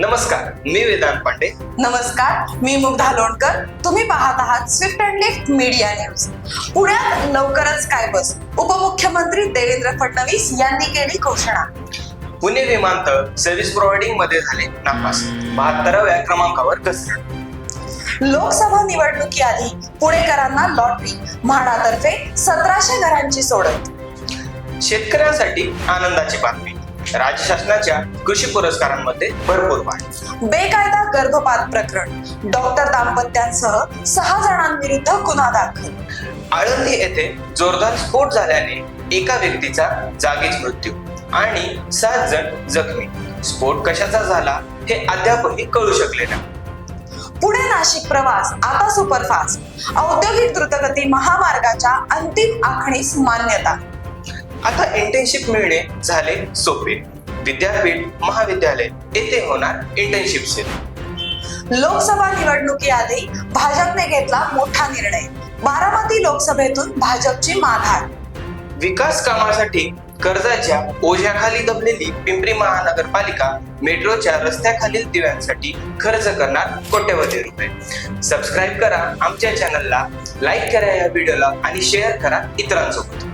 नमस्कार, मी वेदांत पांडे. नमस्कार, मी मुग्धा लोणकर. तुम्ही पाहत आहात Swift and lift media news. पुण्यात लवकरच काय बस, उपमुख्यमंत्री देवेंद्र फडणवीस यांनी केली घोषणा. पुणे विमानतळ सर्व्हिस प्रोव्हायडिंग मध्ये झाले नापास, 72व्या क्रमांकावर घसरण. लोकसभा निवडणुकीआधी पुणेकरांना लॉटरी, म्हाडातर्फे 1700 घरांची सोडत. शेतकऱ्यांसाठी आनंदाची बातमी, राज्य शासनाच्या कृषी पुरस्कारांमध्ये भरपूर वाढ. बेकायदा गर्भपात प्रकरण, डॉक्टर दाम्पत्यांसह 6 जणांविरुद्ध गुन्हा दाखल. आळंदी येथे जोरदार स्फोट झाल्याने एका व्यक्तीचा जागीच मृत्यू आणि 7 जण जखमी. स्फोट कशाचा झाला हे अद्यापही कळू शकले नाही. पुणे नाशिक प्रवास आता सुपरफास्ट, औद्योगिक द्रुतगती महामार्गाच्या अंतिम आखणीस मान्यता. आता इंटर्नशिप मिळणे झाले सोपे. विद्यापीठ, महाविद्यालय येथे होणार इंटर्नशिप सेल. लोकसभा निवडणुकीआधी भाजपने घेतला मोठा निर्णय. बारामती लोकसभेतून भाजपची माघार. विकास कामासाठी कर्जाच्या ओझ्याखाली दबलेली पिंपरी महानगरपालिका मेट्रोच्या रस्त्याखालील दिव्यांसाठी खर्च करणार कोट्यवधी रुपये. सबस्क्राईब करा आमच्या चॅनलला, लाईक करा या व्हिडिओला आणि शेअर करा इतरांसोबत.